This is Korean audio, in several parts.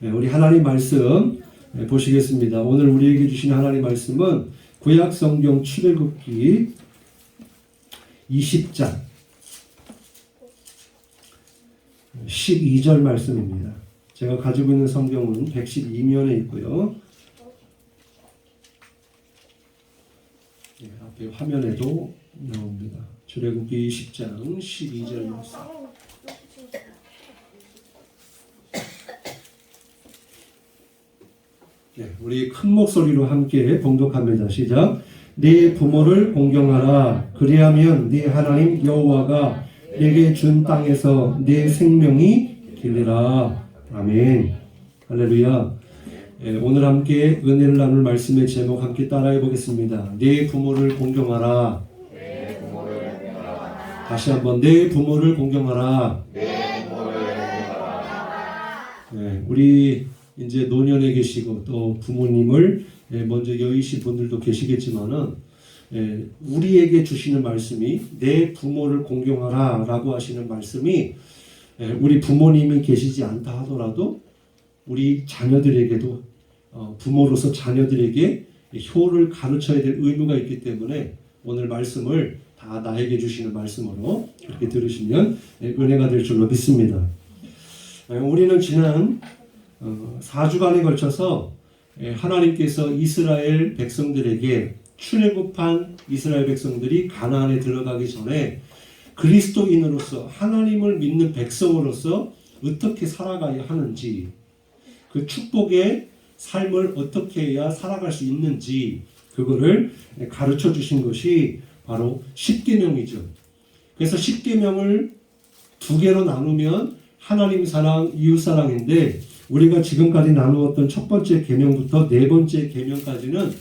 우리 하나님 말씀 보시겠습니다. 오늘 우리에게 주신 하나님 말씀은 구약 성경 출애굽기 20장 12절 말씀입니다. 제가 가지고 있는 성경은 112면에 있고요. 앞에 화면에도 나옵니다. 출애굽기 20장 12절 말씀. 우리 큰 목소리로 함께 봉독합니다. 시작. 네 부모를 공경하라. 그리하면 네 하나님 여호와가 내게 준 땅에서 네 생명이 길리라. 아멘. 할렐루야. 오늘 함께 은혜를 나눌 말씀의 제목 함께 따라해 보겠습니다. 네 부모를 공경하라. 다시 한번 네 부모를 공경하라. 우리 이제 노년에 계시고 또 부모님을 먼저 여의신 분들도 계시겠지만은 우리에게 주시는 말씀이 내 부모를 공경하라 라고 하시는 말씀이 우리 부모님이 계시지 않다 하더라도 우리 자녀들에게도 부모로서 자녀들에게 효를 가르쳐야 될 의무가 있기 때문에 오늘 말씀을 다 나에게 주시는 말씀으로 그렇게 들으시면 은혜가 될 줄로 믿습니다. 우리는 지난 4주간에 걸쳐서 하나님께서 이스라엘 백성들에게 출애굽한 이스라엘 백성들이 가나안에 들어가기 전에 그리스도인으로서 하나님을 믿는 백성으로서 어떻게 살아가야 하는지, 그 축복의 삶을 어떻게 해야 살아갈 수 있는지 그거를 가르쳐 주신 것이 바로 십계명이죠. 그래서 십계명을 두 개로 나누면 하나님 사랑, 이웃 사랑인데 우리가 지금까지 나누었던 첫 번째 계명부터 네 번째 계명까지는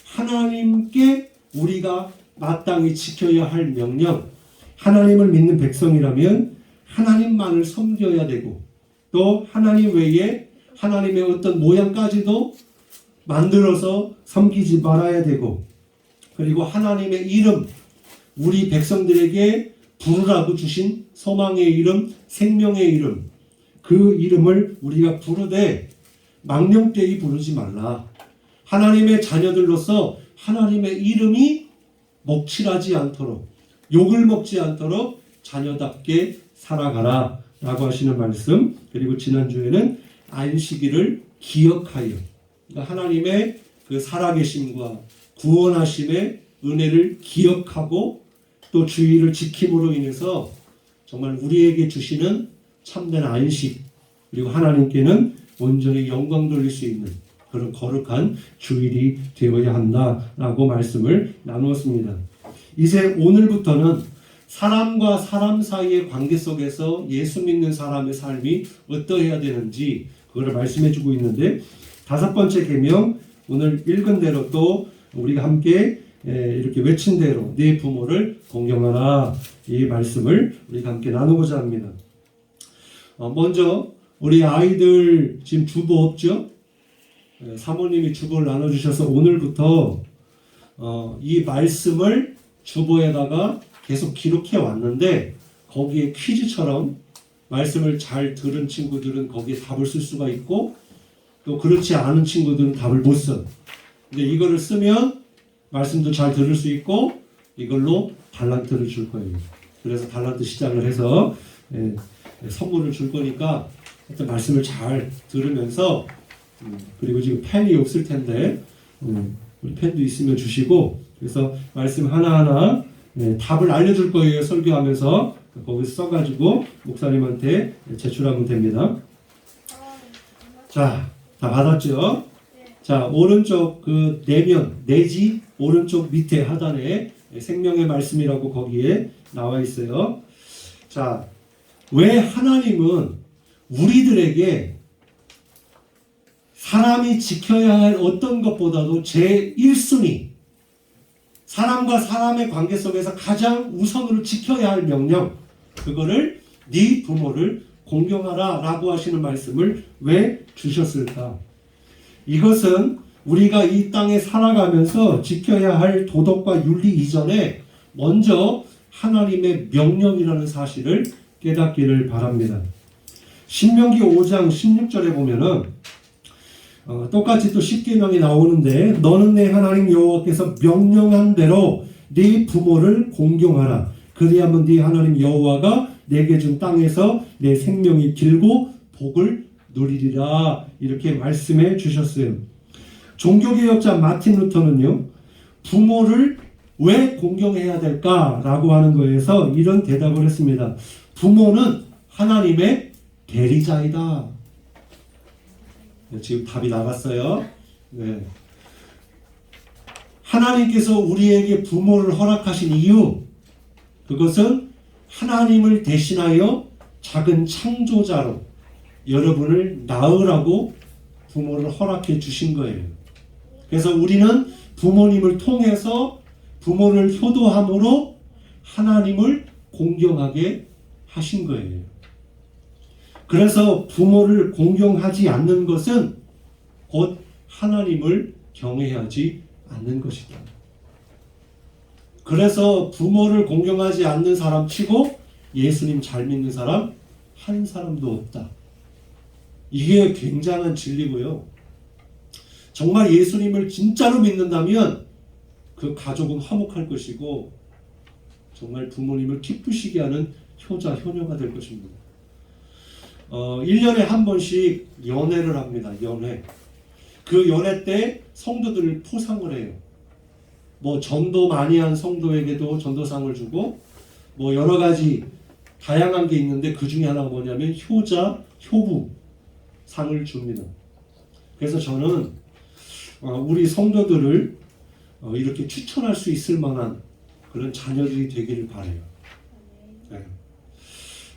하나님께 우리가 마땅히 지켜야 할 명령, 하나님을 믿는 백성이라면 하나님만을 섬겨야 되고 또 하나님 외에 하나님의 어떤 모양까지도 만들어서 섬기지 말아야 되고 그리고 하나님의 이름, 우리 백성들에게 부르라고 주신 소망의 이름, 생명의 이름, 그 이름을 우리가 부르되 망령되이 부르지 말라. 하나님의 자녀들로서 하나님의 이름이 먹칠하지 않도록, 욕을 먹지 않도록 자녀답게 살아가라 라고 하시는 말씀. 그리고 지난주에는 안식일을 기억하여, 그러니까 하나님의 그 살아계심과 구원하심의 은혜를 기억하고 또 주의를 지킴으로 인해서 정말 우리에게 주시는 참된 안식, 그리고 하나님께는 온전히 영광 돌릴 수 있는 그런 거룩한 주일이 되어야 한다라고 말씀을 나누었습니다. 이제 오늘부터는 사람과 사람 사이의 관계 속에서 예수 믿는 사람의 삶이 어떠해야 되는지 그걸 말씀해 주고 있는데, 다섯 번째 계명, 오늘 읽은 대로 또 우리가 함께 이렇게 외친 대로 네 부모를 공경하라, 이 말씀을 우리가 함께 나누고자 합니다. 먼저 우리 아이들 지금 주보 없죠? 사모님이 주보를 나눠주셔서 오늘부터 이 말씀을 주보에다가 계속 기록해 왔는데 거기에 퀴즈처럼 말씀을 잘 들은 친구들은 거기에 답을 쓸 수가 있고 또 그렇지 않은 친구들은 답을 못 써. 근데 이거를 쓰면 말씀도 잘 들을 수 있고 이걸로 달란트를 줄 거예요. 그래서 달란트 시작을 해서 선물을 줄 거니까 하여튼 말씀을 잘 들으면서 그리고 지금 펜이 없을 텐데 우리 펜도 있으면 주시고, 그래서 말씀 하나하나 답을 알려줄 거예요. 설교하면서 거기서 써가지고 목사님한테 제출하면 됩니다. 자, 다 받았죠? 자, 오른쪽 그 내면 내지 오른쪽 밑에 하단에 생명의 말씀이라고 거기에 나와 있어요. 자, 왜 하나님은 우리들에게 사람이 지켜야 할 어떤 것보다도 제1순위, 사람과 사람의 관계 속에서 가장 우선으로 지켜야 할 명령, 그거를 네 부모를 공경하라 라고 하시는 말씀을 왜 주셨을까? 이것은 우리가 이 땅에 살아가면서 지켜야 할 도덕과 윤리 이전에 먼저 하나님의 명령이라는 사실을 깨닫기를 바랍니다. 신명기 5장 16절에 보면은 똑같이 또 십계명이 나오는데 너는 내 하나님 여호와께서 명령한 대로 네 부모를 공경하라. 그리하면 네 하나님 여호와가 내게 준 땅에서 내 생명이 길고 복을 누리리라. 이렇게 말씀해 주셨어요. 종교개혁자 마틴 루터는요, 부모를 왜 공경해야 될까라고 하는 거에서 이런 대답을 했습니다. 부모는 하나님의 대리자이다. 지금 답이 나갔어요. 네. 하나님께서 우리에게 부모를 허락하신 이유, 그것은 하나님을 대신하여 작은 창조자로 여러분을 낳으라고 부모를 허락해 주신 거예요. 그래서 우리는 부모님을 통해서 부모를 효도함으로 하나님을 공경하게 하신 거예요. 그래서 부모를 공경하지 않는 것은 곧 하나님을 경외하지 않는 것이다. 그래서 부모를 공경하지 않는 사람 치고 예수님 잘 믿는 사람 한 사람도 없다. 이게 굉장한 진리고요. 정말 예수님을 진짜로 믿는다면 그 가족은 화목할 것이고 정말 부모님을 기쁘시게 하는 효자, 효녀가 될 것입니다. 1년에 한 번씩 연회를 합니다. 연회. 그 연회 때 성도들을 포상을 해요. 뭐 전도 많이 한 성도에게도 전도상을 주고 뭐 여러 가지 다양한 게 있는데 그 중에 하나가 뭐냐면 효자, 효부 상을 줍니다. 그래서 저는 우리 성도들을 이렇게 추천할 수 있을 만한 그런 자녀들이 되기를 바라요. 네.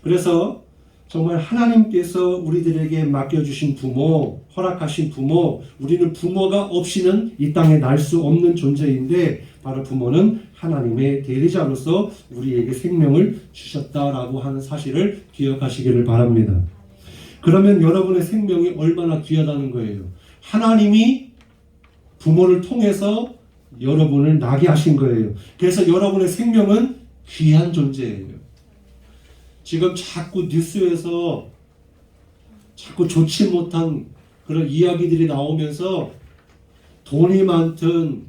그래서 정말 하나님께서 우리들에게 맡겨주신 부모, 허락하신 부모, 우리는 부모가 없이는 이 땅에 날 수 없는 존재인데 바로 부모는 하나님의 대리자로서 우리에게 생명을 주셨다라고 하는 사실을 기억하시기를 바랍니다. 그러면 여러분의 생명이 얼마나 귀하다는 거예요. 하나님이 부모를 통해서 여러분을 나게 하신 거예요. 그래서 여러분의 생명은 귀한 존재예요. 지금 자꾸 뉴스에서 자꾸 좋지 못한 그런 이야기들이 나오면서 돈이 많든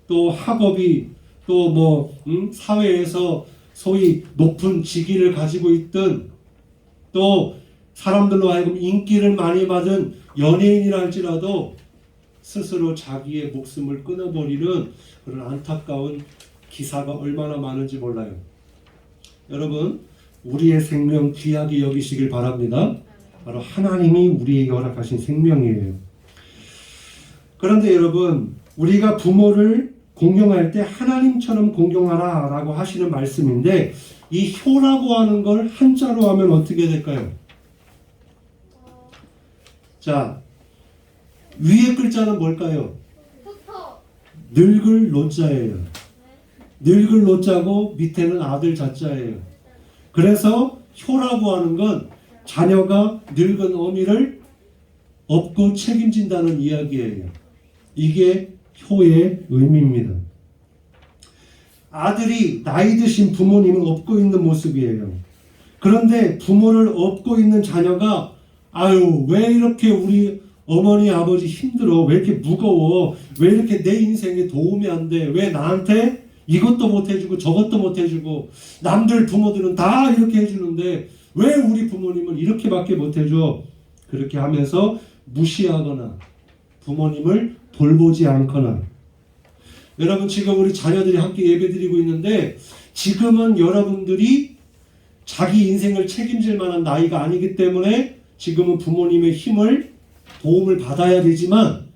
또 학업이 또 뭐 사회에서 소위 높은 직위를 가지고 있든 또 사람들로 하여금 인기를 많이 받은 연예인이라 할지라도 스스로 자기의 목숨을 끊어버리는 그런 안타까운 기사가 얼마나 많은지 몰라요. 여러분, 우리의 생명 귀하게 여기시길 바랍니다. 바로 하나님이 우리에게 허락하신 생명이에요. 그런데 여러분, 우리가 부모를 공경할 때 하나님처럼 공경하라 라고 하시는 말씀인데 이 효라고 하는 걸 한자로 하면 어떻게 될까요? 자, 위에 글자는 뭘까요? 늙을 노자예요. 늙을 노자고 밑에는 아들 자자예요. 그래서 효라고 하는 건 자녀가 늙은 어미를 업고 책임진다는 이야기예요. 이게 효의 의미입니다. 아들이 나이 드신 부모님을 업고 있는 모습이에요. 그런데 부모를 업고 있는 자녀가 아유 왜 이렇게 우리 어머니 아버지 힘들어, 왜 이렇게 무거워, 왜 이렇게 내 인생에 도움이 안 돼, 왜 나한테 이것도 못 해주고 저것도 못 해주고 남들 부모들은 다 이렇게 해주는데 왜 우리 부모님은 이렇게밖에 못 해줘. 그렇게 하면서 무시하거나 부모님을 돌보지 않거나. 여러분, 지금 우리 자녀들이 함께 예배드리고 있는데 지금은 여러분들이 자기 인생을 책임질 만한 나이가 아니기 때문에 지금은 부모님의 힘을 도움을 받아야 되지만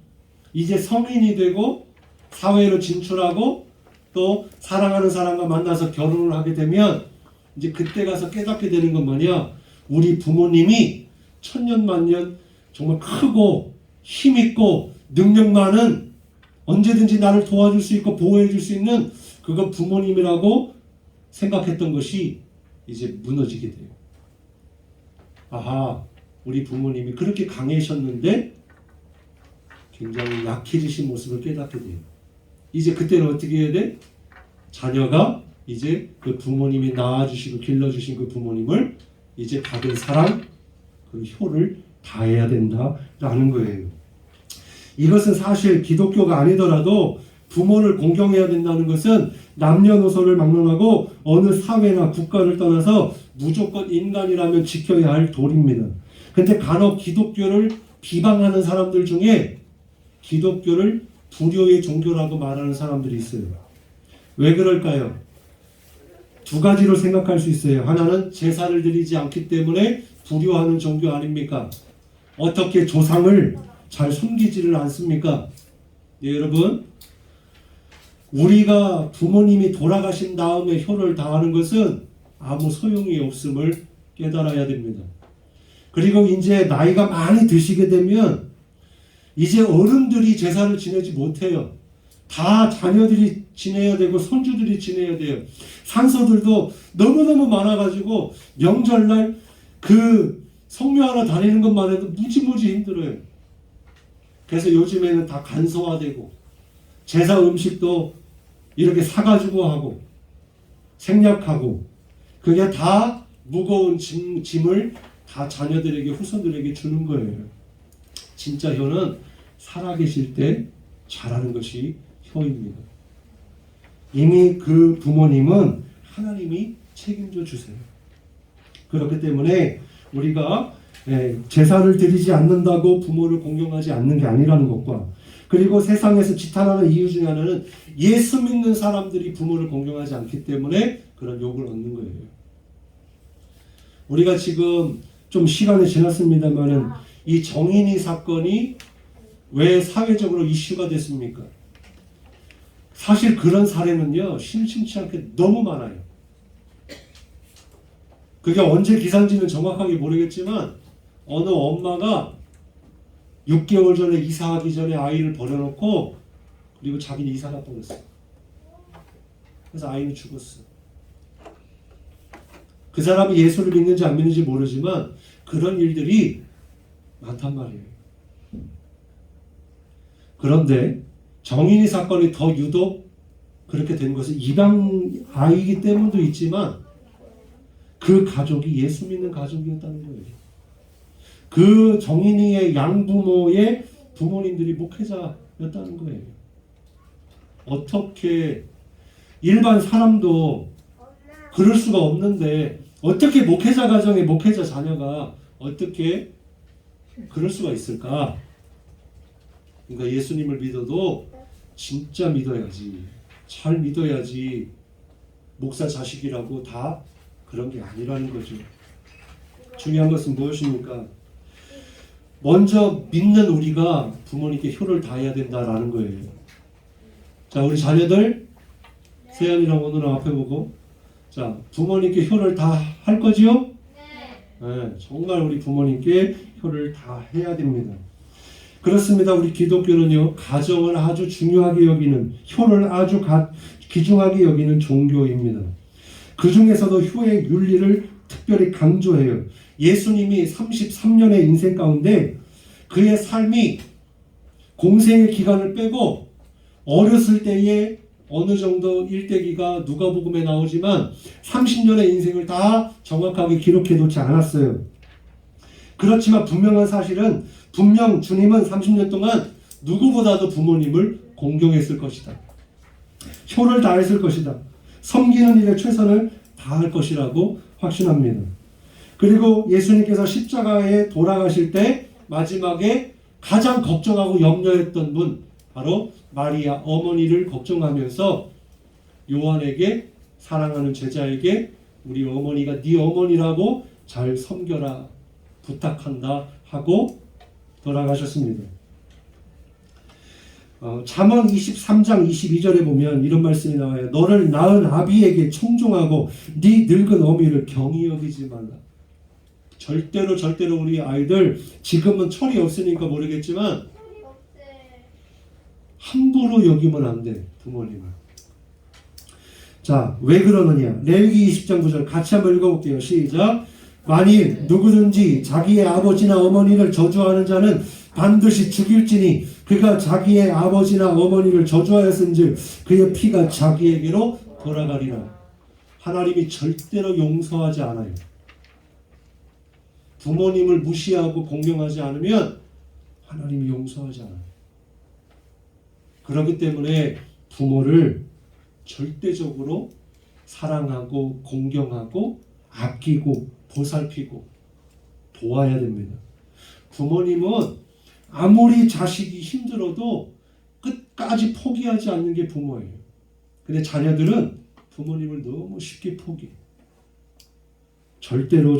이제 성인이 되고 사회로 진출하고 또 사랑하는 사람과 만나서 결혼을 하게 되면 이제 그때 가서 깨닫게 되는 건 뭐냐, 우리 부모님이 천년만년 정말 크고 힘있고 능력 많은, 언제든지 나를 도와줄 수 있고 보호해 줄 수 있는 그거 부모님이라고 생각했던 것이 이제 무너지게 돼요. 아하, 우리 부모님이 그렇게 강해셨는데 굉장히 약해지신 모습을 깨닫게 돼요. 이제 그때는 어떻게 해야 돼? 자녀가 이제 그 부모님이 낳아주시고 길러주신 그 부모님을 이제 받은 사랑, 그 효를 다해야 된다라는 거예요. 이것은 사실 기독교가 아니더라도 부모를 공경해야 된다는 것은 남녀노소를 막론하고 어느 사회나 국가를 떠나서 무조건 인간이라면 지켜야 할 도리입니다. 근데 간혹 기독교를 비방하는 사람들 중에 기독교를 불효의 종교라고 말하는 사람들이 있어요. 왜 그럴까요? 두 가지로 생각할 수 있어요. 하나는 제사를 드리지 않기 때문에 불효하는 종교 아닙니까? 어떻게 조상을 잘 섬기지를 않습니까? 네, 여러분, 우리가 부모님이 돌아가신 다음에 효를 다하는 것은 아무 소용이 없음을 깨달아야 됩니다. 그리고 이제 나이가 많이 드시게 되면 이제 어른들이 제사를 지내지 못해요. 다 자녀들이 지내야 되고 손주들이 지내야 돼요. 산소들도 너무너무 많아가지고 명절날 그 성묘 하나 다니는 것만 해도 무지무지 힘들어요. 그래서 요즘에는 다 간소화되고 제사 음식도 이렇게 사가지고 하고 생략하고 그게 다 무거운 짐을 다 자녀들에게 후손들에게 주는 거예요. 진짜 효는 살아계실 때 잘하는 것이 효입니다. 이미 그 부모님은 하나님이 책임져 주세요. 그렇기 때문에 우리가 제사를 드리지 않는다고 부모를 공경하지 않는 게 아니라는 것과 그리고 세상에서 지탄하는 이유 중에 하나는 예수 믿는 사람들이 부모를 공경하지 않기 때문에 그런 욕을 얻는 거예요. 우리가 지금 좀 시간이 지났습니다만은 이 정인이 사건이 왜 사회적으로 이슈가 됐습니까? 사실 그런 사례는요, 심심치 않게 너무 많아요. 그게 언제 기사인지는 정확하게 모르겠지만 어느 엄마가 6개월 전에 이사하기 전에 아이를 버려놓고 그리고 자기는 이사 갔다 왔어요. 그래서 아이는 죽었어요. 그 사람이 예수를 믿는지 안 믿는지 모르지만 그런 일들이 많단 말이에요. 그런데 정인이 사건이 더 유독 그렇게 된 것은 입양 아이이기 때문도 있지만 그 가족이 예수 믿는 가족이었다는 거예요. 그 정인이의 양부모의 부모님들이 목회자였다는 거예요. 어떻게 일반 사람도 그럴 수가 없는데 어떻게 목회자 가정의 목회자 자녀가 어떻게 그럴 수가 있을까? 그러니까 예수님을 믿어도 진짜 믿어야지, 잘 믿어야지 목사 자식이라고 다 그런 게 아니라는 거죠. 중요한 것은 무엇입니까? 먼저 믿는 우리가 부모님께 효를 다해야 된다라는 거예요. 자, 우리 자녀들 세연이랑 오늘은 앞에 보고 자, 부모님께 효를 다 할 거지요? 네, 정말 우리 부모님께 효를 다 해야 됩니다. 그렇습니다. 우리 기독교는요, 가정을 아주 중요하게 여기는, 효를 아주 귀중하게 여기는 종교입니다. 그 중에서도 효의 윤리를 특별히 강조해요. 예수님이 33년의 인생 가운데 그의 삶이 공생의 기간을 빼고 어렸을 때에 어느 정도 일대기가 누가복음에 나오지만 30년의 인생을 다 정확하게 기록해 놓지 않았어요. 그렇지만 분명한 사실은 분명 주님은 30년 동안 누구보다도 부모님을 공경했을 것이다. 효를 다했을 것이다. 섬기는 일에 최선을 다할 것이라고 확신합니다. 그리고 예수님께서 십자가에 돌아가실 때 마지막에 가장 걱정하고 염려했던 분 바로 마리아 어머니를 걱정하면서 요한에게 사랑하는 제자에게 우리 어머니가 네 어머니라고 잘 섬겨라 부탁한다 하고 돌아가셨습니다. 잠언 23장 22절에 보면 이런 말씀이 나와요. 너를 낳은 아비에게 청종하고 네 늙은 어미를 경히 여기지 말라. 절대로 우리 아이들 지금은 철이 없으니까 모르겠지만 함부로 여기면 안 돼, 부모님을. 자, 왜 그러느냐? 레위기 20장 9절 같이 한번 읽어볼게요. 시작. 만일 누구든지 자기의 아버지나 어머니를 저주하는 자는 반드시 죽일지니 그가 자기의 아버지나 어머니를 저주하였은즉 그의 피가 자기에게로 돌아가리라. 하나님이 절대로 용서하지 않아요. 부모님을 무시하고 공경하지 않으면 하나님이 용서하지 않아요. 그렇기 때문에 부모를 절대적으로 사랑하고 공경하고 아끼고 보살피고 도와야 됩니다. 부모님은 아무리 자식이 힘들어도 끝까지 포기하지 않는 게 부모예요. 근데 자녀들은 부모님을 너무 쉽게 포기해요. 절대로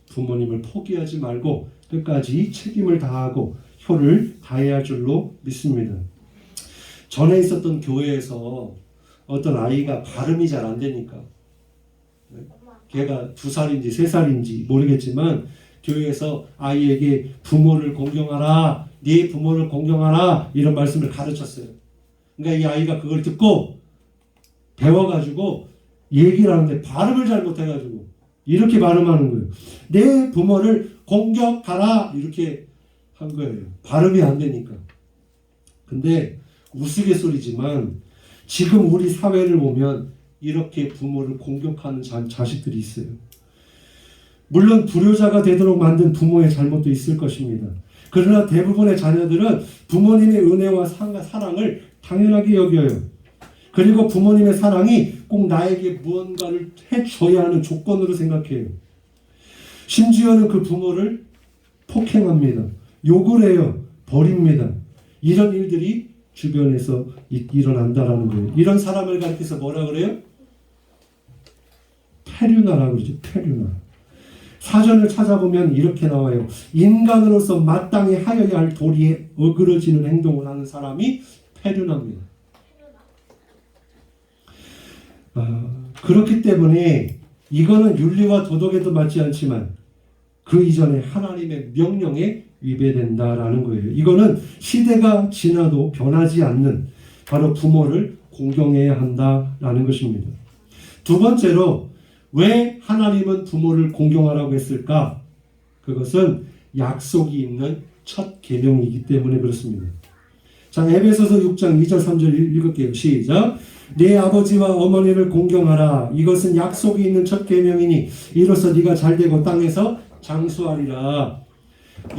부모님을 포기하지 말고 끝까지 책임을 다하고 효를 다해야 할 줄로 믿습니다. 전에 있었던 교회에서 어떤 아이가 발음이 잘 안 되니까, 걔가 2살인지 3살인지 모르겠지만 교회에서 아이에게 부모를 공경하라, 네 부모를 공경하라 이런 말씀을 가르쳤어요. 그러니까 이 아이가 그걸 듣고 배워가지고 얘기를 하는데 발음을 잘 못해가지고 이렇게 발음하는 거예요. 내 부모를 공격하라 이렇게 한 거예요. 발음이 안 되니까. 근데 우스갯소리지만 지금 우리 사회를 보면 이렇게 부모를 공격하는 자식들이 있어요. 물론 불효자가 되도록 만든 부모의 잘못도 있을 것입니다. 그러나 대부분의 자녀들은 부모님의 은혜와 사랑을 당연하게 여겨요. 그리고 부모님의 사랑이 꼭 나에게 무언가를 해줘야 하는 조건으로 생각해요. 심지어는 그 부모를 폭행합니다. 욕을 해요. 버립니다. 이런 일들이 주변에서 일어난다라는 거예요. 이런 사람을 가리켜서 뭐라 그래요? 페류나라고 그러죠. 페류나. 사전을 찾아보면 이렇게 나와요. 인간으로서 마땅히 하여야 할 도리에 어그러지는 행동을 하는 사람이 페류나입니다. 그렇기 때문에 이거는 윤리와 도덕에도 맞지 않지만 그 이전에 하나님의 명령에 위배된다라는 거예요. 이거는 시대가 지나도 변하지 않는 바로 부모를 공경해야 한다라는 것입니다. 두 번째로 왜 하나님은 부모를 공경하라고 했을까? 그것은 약속이 있는 첫 계명이기 때문에 그렇습니다. 자, 에베소서 6장 2절 3절 읽을게요. 시작. 네 아버지와 어머니를 공경하라. 이것은 약속이 있는 첫 계명이니 이로써 네가 잘되고 땅에서 장수하리라.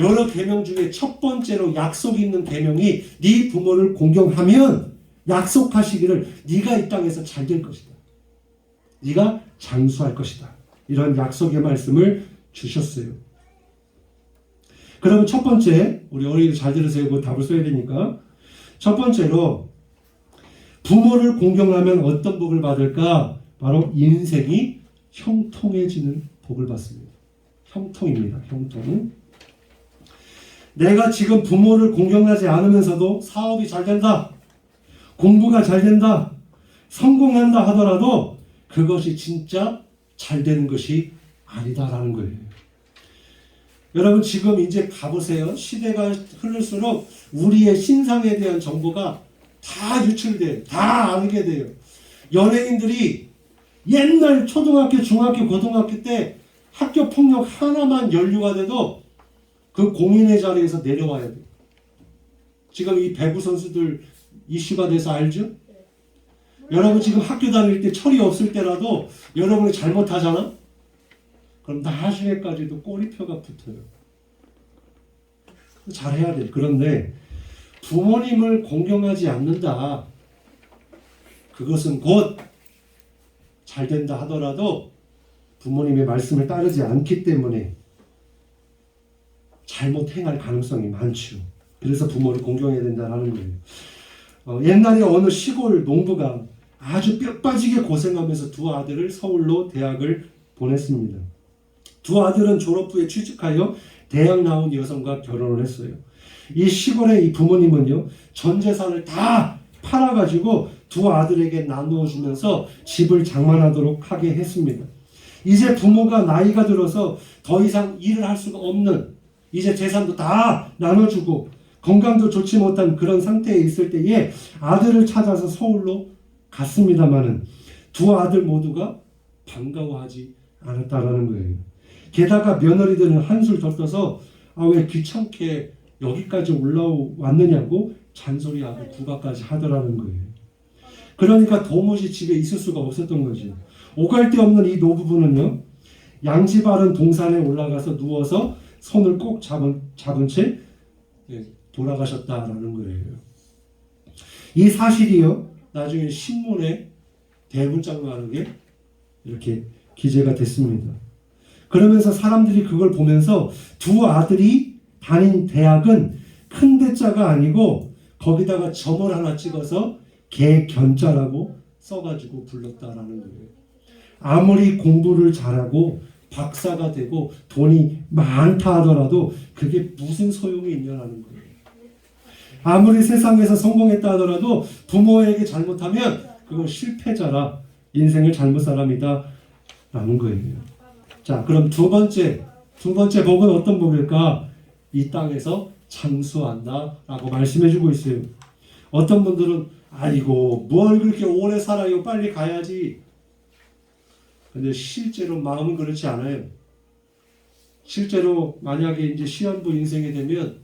여러 계명 중에 첫 번째로 약속이 있는 계명이 네 부모를 공경하면 약속하시기를 네가 이 땅에서 잘될 것이다. 네가 장수할 것이다. 이런 약속의 말씀을 주셨어요. 그러면 첫 번째, 우리 어린이들 잘 들으세요. 그 답을 써야 되니까. 첫 번째로 부모를 공경하면 어떤 복을 받을까? 바로 인생이 형통해지는 복을 받습니다. 형통입니다. 형통. 내가 지금 부모를 공경하지 않으면서도 사업이 잘 된다, 공부가 잘 된다, 성공한다 하더라도 그것이 진짜 잘 되는 것이 아니다라는 거예요. 여러분 지금 이제 가보세요. 시대가 흐를수록 우리의 신상에 대한 정보가 다 유출돼요. 다 알게 돼요. 연예인들이 옛날 초등학교, 중학교, 고등학교 때 학교 폭력 하나만 연루가 돼도 그 공인의 자리에서 내려와야 돼요. 지금 이 배구 선수들 이슈가 돼서 알죠? 여러분 지금 학교 다닐 때 철이 없을 때라도 여러분이 잘못하잖아? 그럼 나중에까지도 꼬리표가 붙어요. 잘해야 돼. 그런데 부모님을 공경하지 않는다. 그것은 곧 잘된다 하더라도 부모님의 말씀을 따르지 않기 때문에 잘못 행할 가능성이 많죠. 그래서 부모를 공경해야 된다는 거예요. 옛날에 어느 시골 농부가 아주 뼈 빠지게 고생하면서 두 아들을 서울로 대학을 보냈습니다. 두 아들은 졸업 후에 취직하여 대학 나온 여성과 결혼을 했어요. 이 시골의 이 부모님은요, 전 재산을 다 팔아가지고 두 아들에게 나누어 주면서 집을 장만하도록 하게 했습니다. 이제 부모가 나이가 들어서 더 이상 일을 할 수가 없는, 이제 재산도 다 나눠주고 건강도 좋지 못한 그런 상태에 있을 때에 아들을 찾아서 서울로 갔습니다마는 두 아들 모두가 반가워하지 않았다라는 거예요. 게다가 며느리들은 한술 더 떠서 왜 귀찮게 여기까지 올라왔느냐고 잔소리하고 구박까지 하더라는 거예요. 그러니까 도무지 집에 있을 수가 없었던 거죠. 오갈 데 없는 이 노부부는요, 양지 바른 동산에 올라가서 누워서 손을 꼭 잡은 채 돌아가셨다라는 거예요. 이 사실이요, 나중에 신문에 대문짝만하게 이렇게 기재가 됐습니다. 그러면서 사람들이 그걸 보면서 두 아들이 다닌 대학은 큰 대자가 아니고 거기다가 점을 하나 찍어서 개견자라고 써가지고 불렀다라는 거예요. 아무리 공부를 잘하고 박사가 되고 돈이 많다 하더라도 그게 무슨 소용이 있냐라는 거예요. 아무리 세상에서 성공했다 하더라도 부모에게 잘못하면 그건 실패자라, 인생을 잘못 사람이다 라는 거예요. 자, 그럼 두 번째 복은 어떤 복일까? 이 땅에서 장수한다 라고 말씀해주고 있어요. 어떤 분들은 아이고 뭘 그렇게 오래 살아요, 빨리 가야지. 근데 실제로 마음은 그렇지 않아요. 실제로 만약에 이제 시한부 인생이 되면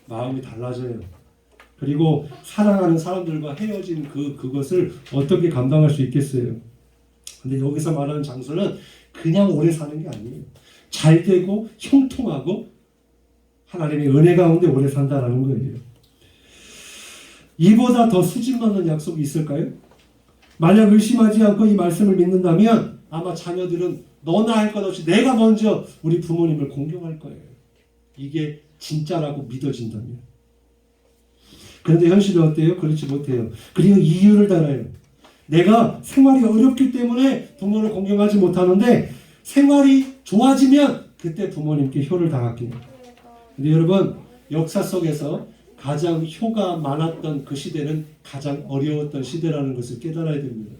마음이 달라져요. 그리고 사랑하는 사람들과 헤어진 그것을 어떻게 감당할 수 있겠어요? 근데 여기서 말하는 장수는 그냥 오래 사는 게 아니에요. 잘 되고 형통하고 하나님의 은혜 가운데 오래 산다라는 거예요. 이보다 더 수준 많은 약속이 있을까요? 만약 의심하지 않고 이 말씀을 믿는다면 아마 자녀들은 너나 할 것 없이 내가 먼저 우리 부모님을 공경할 거예요. 이게 진짜라고 믿어진다면. 그런데 현실은 어때요? 그렇지 못해요. 그리고 이유를 달아요. 내가 생활이 어렵기 때문에 부모를 공경하지 못하는데 생활이 좋아지면 그때 부모님께 효를 다할게요. 근데 여러분, 역사 속에서 가장 효가 많았던 그 시대는 가장 어려웠던 시대라는 것을 깨달아야 됩니다.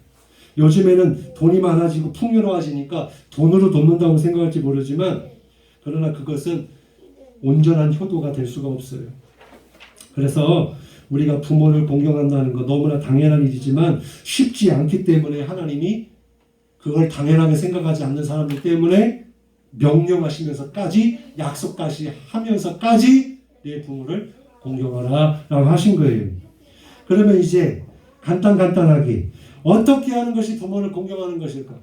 요즘에는 돈이 많아지고 풍요로워지니까 돈으로 돕는다고 생각할지 모르지만 그러나 그것은 온전한 효도가 될 수가 없어요. 그래서 우리가 부모를 공경한다는 거 너무나 당연한 일이지만 쉽지 않기 때문에 하나님이 그걸 당연하게 생각하지 않는 사람들 때문에 명령하시면서까지 약속까지 하면서까지 내 부모를 공경하라 라고 하신 거예요. 그러면 이제 간단하게 어떻게 하는 것이 부모를 공경하는 것일까?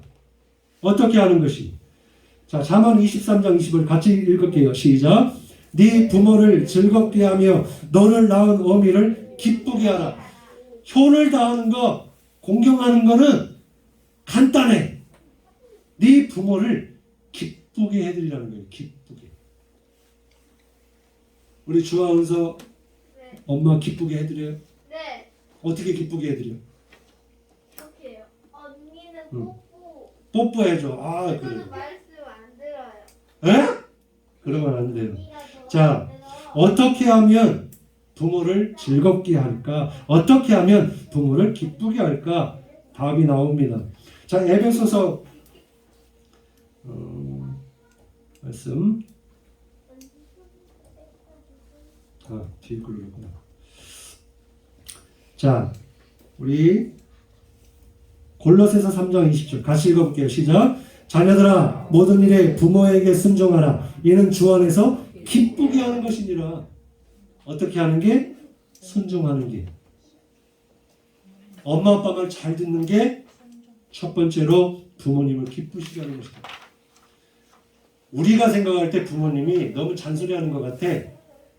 어떻게 하는 것이? 자, 잠언 23장 20을 같이 읽을게요. 시작. 네 부모를 즐겁게 하며 너를 낳은 어미를 기쁘게 하라. 효를 다하는 거, 공경하는 거는 간단해. 네 부모를 기쁘게 해드리라는 거예요. 기쁘게. 우리 주아 은서 엄마 기쁘게 해드려요? 네. 어떻게 기쁘게 해드려? 어떻게 해요? 언니는 응. 뽀뽀. 뽀뽀해줘. 아, 그래. 저는 말씀 안 들어요. 에? 그러면 안 돼요. 언니가 저 자, 어떻게 하면 부모를 즐겁게 할까? 어떻게 하면 부모를 기쁘게 할까? 답이 나옵니다. 자, 에베소서 말씀. 뒤에 걸렸구나. 자, 우리 골로새서 3장 20절 같이 읽어볼게요. 시작. 자녀들아, 모든 일에 부모에게 순종하라. 이는 주 안에서 기쁘게 하는 것이니라. 어떻게 하는 게? 순종하는 게. 엄마 아빠 말 잘 듣는 게 첫 번째로 부모님을 기쁘시게 하는 것이다. 우리가 생각할 때 부모님이 너무 잔소리하는 것 같아.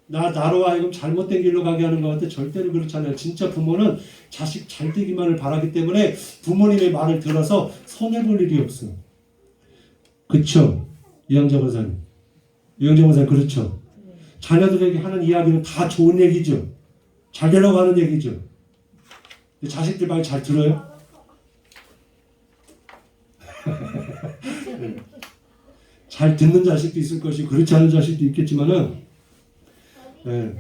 나로 하여금 잘못된 길로 가게 하는 것 같아. 절대로 그렇지 않아요. 진짜 부모는 자식 잘 되기만을 바라기 때문에 부모님의 말을 들어서 손해볼 일이 없어. 그쵸? 이영자 권사님. 이영자 권사님 그렇죠? 자녀들에게 하는 이야기는 다 좋은 얘기죠. 잘 되려고 하는 얘기죠. 자식들 말 잘 들어요? 네. 잘 듣는 자식도 있을 것이고 그렇지 않은 자식도 있겠지만은 네.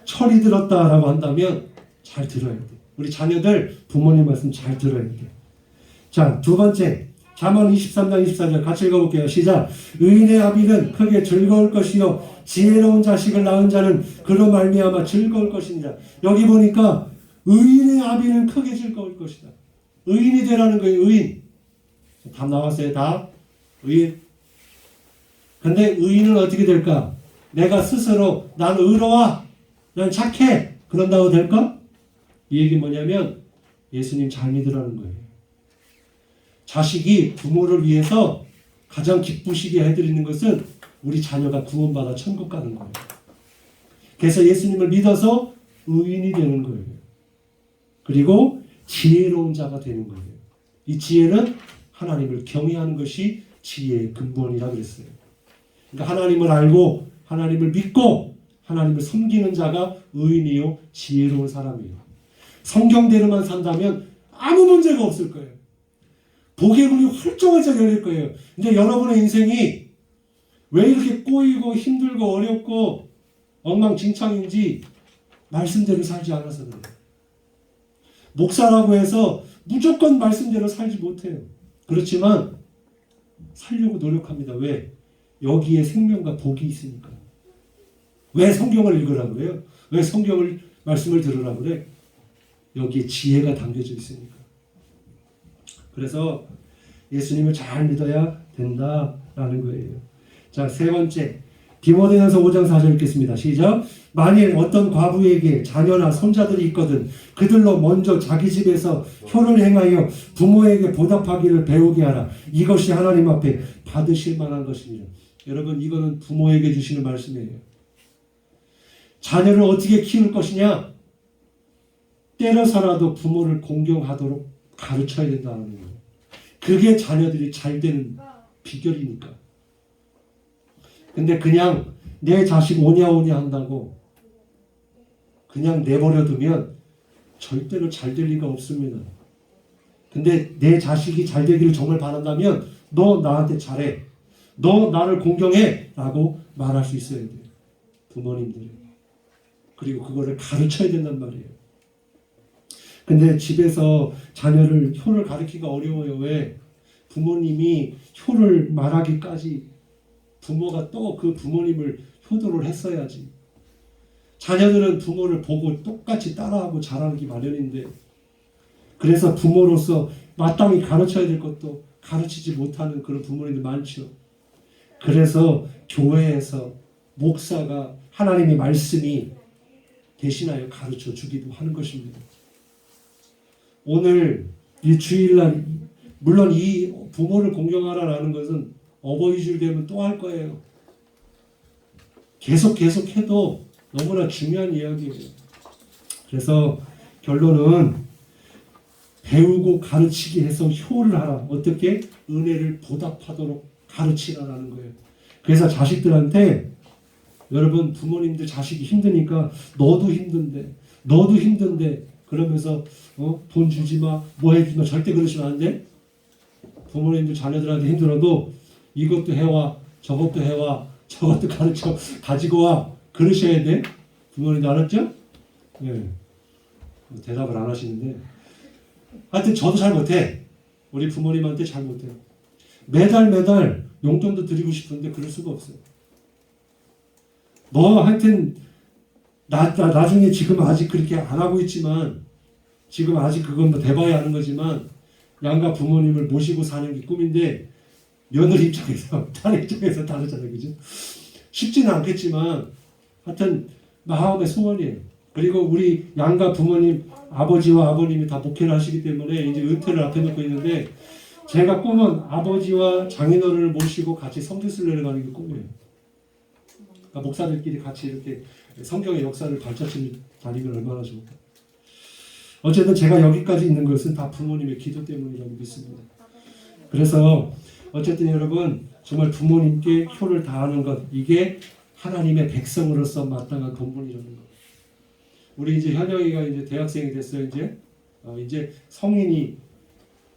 철이 들었다라고 한다면 잘 들어야 돼. 우리 자녀들 부모님 말씀 잘 들어야 돼. 자, 두 번째 잠언 23장 24절 같이 읽어볼게요. 시작. 의인의 아비는 크게 즐거울 것이요 지혜로운 자식을 낳은 자는 그로 말미암아 즐거울 것이니라. 여기 보니까 의인의 아비는 크게 즐거울 것이다. 의인이 되라는 거예요. 의인. 답 나왔어요. 답. 의인. 근데 의인은 어떻게 될까? 내가 스스로 난 의로워, 난 착해 그런다고 될까? 이 얘기 뭐냐면 예수님 잘 믿으라는 거예요. 자식이 부모를 위해서 가장 기쁘시게 해드리는 것은 우리 자녀가 구원받아 천국 가는 거예요. 그래서 예수님을 믿어서 의인이 되는 거예요. 그리고 지혜로운 자가 되는 거예요. 이 지혜는 하나님을 경외하는 것이 지혜의 근본이라 그랬어요. 그러니까 하나님을 알고 하나님을 믿고 하나님을 섬기는 자가 의인이요 지혜로운 사람이에요. 성경대로만 산다면 아무 문제가 없을 거예요. 복의 문이 활짝활짝 열릴 거예요. 근데 여러분의 인생이 왜 이렇게 꼬이고 힘들고 어렵고 엉망진창인지 말씀대로 살지 않아서 그래요. 목사라고 해서 무조건 말씀대로 살지 못해요. 그렇지만 살려고 노력합니다. 왜? 여기에 생명과 복이 있으니까. 왜 성경을 읽으라고 그래요? 왜 성경을 말씀을 들으라고 그래? 여기에 지혜가 담겨져 있으니까. 그래서 예수님을 잘 믿어야 된다라는 거예요. 자, 세 번째. 디모데전서 5장 4절 읽겠습니다. 시작. 만일 어떤 과부에게 자녀나 손자들이 있거든 그들로 먼저 자기 집에서 효를 행하여 부모에게 보답하기를 배우게 하라. 이것이 하나님 앞에 받으실 만한 것입니다. 여러분, 이거는 부모에게 주시는 말씀이에요. 자녀를 어떻게 키울 것이냐? 때려서라도 부모를 공경하도록 가르쳐야 된다는 거예요. 그게 자녀들이 잘 되는 비결이니까. 근데 그냥 내 자식 오냐오냐 한다고 그냥 내버려 두면 절대로 잘 될 리가 없습니다. 근데 내 자식이 잘 되기를 정말 바란다면 너 나한테 잘해. 너 나를 공경해. 라고 말할 수 있어야 돼요. 부모님들이. 그리고 그거를 가르쳐야 된단 말이에요. 근데 집에서 자녀를 효를 가르치기가 어려워요. 왜? 부모님이 효를 말하기까지 부모가 또 그 부모님을 효도를 했어야지. 자녀들은 부모를 보고 똑같이 따라하고 자라기 마련인데 그래서 부모로서 마땅히 가르쳐야 될 것도 가르치지 못하는 그런 부모님들 많죠. 그래서 교회에서 목사가 하나님의 말씀이 대신하여 가르쳐 주기도 하는 것입니다. 오늘 이 주일날 물론 이 부모를 공경하라라는 것은 어버이줄 되면 또 할 거예요. 계속 해도 너무나 중요한 이야기예요. 그래서 결론은 배우고 가르치기 해서 효를 하라. 어떻게? 은혜를 보답하도록 가르치라라는 거예요. 그래서 자식들한테 여러분 부모님들 자식이 힘드니까 너도 힘든데 그러면서 돈 주지 마, 뭐 해주지 마 절대 그러시면 안 돼. 부모님들 자녀들한테 힘들어도 이것도 해와 저것도 해와 저것도 가르쳐 가지고 와 그러셔야 돼. 부모님들 알았죠? 네. 대답을 안 하시는데 하여튼 저도 잘 못해. 우리 부모님한테 잘 못해요. 매달 용돈도 드리고 싶은데 그럴 수가 없어요. 뭐 하여튼 나중에 지금 아직 그렇게 안 하고 있지만 지금 아직 그건 뭐 대봐야 하는 거지만 양가 부모님을 모시고 사는 게 꿈인데 며느리 입장에서 딸 입장에서 다르잖아요. 그죠? 쉽지는 않겠지만 하여튼 마음의 소원이에요. 그리고 우리 양가 부모님 아버지와 아버님이 다 목회를 하시기 때문에 이제 은퇴를 앞에 놓고 있는데 제가 꿈은 아버지와 장인어른을 모시고 같이 성지순례를 가는 게 꿈이에요. 그러니까 목사들끼리 같이 이렇게 성경의 역사를 발자취를 다니면 얼마나 좋을까. 어쨌든 제가 여기까지 있는 것은 다 부모님의 기도 때문이라고 믿습니다. 그래서 어쨌든 여러분 정말 부모님께 효를 다하는 것 이게 하나님의 백성으로서 마땅한 본분이라는 것. 우리 이제 현영이가 이제 대학생이 됐어요. 이제 성인이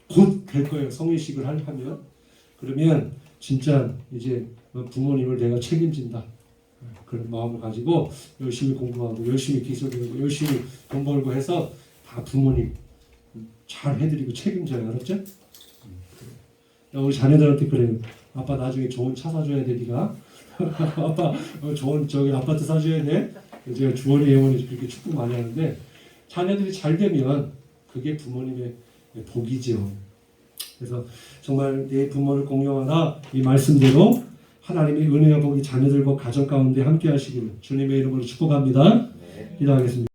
곧 될 거예요. 성인식을 하면 그러면 진짜 이제 부모님을 내가 책임진다. 그런 마음을 가지고 열심히 공부하고 열심히 기술하고 열심히 돈 벌고 해서 다 부모님 잘 해드리고 책임져요. 알았죠? 우리 자녀들한테 그래요. 아빠 나중에 좋은 차 사줘야 돼 네가. 아빠 좋은 저기 아파트 사줘야 돼. 제가 주원이 예원이 그렇게 축복 많이 하는데 자녀들이 잘 되면 그게 부모님의 복이죠. 그래서 정말 내 부모를 공경하라 이 말씀대로 하나님의 은혜와 복이 자녀들과 가정 가운데 함께 하시기를 주님의 이름으로 축복합니다. 기도하겠습니다.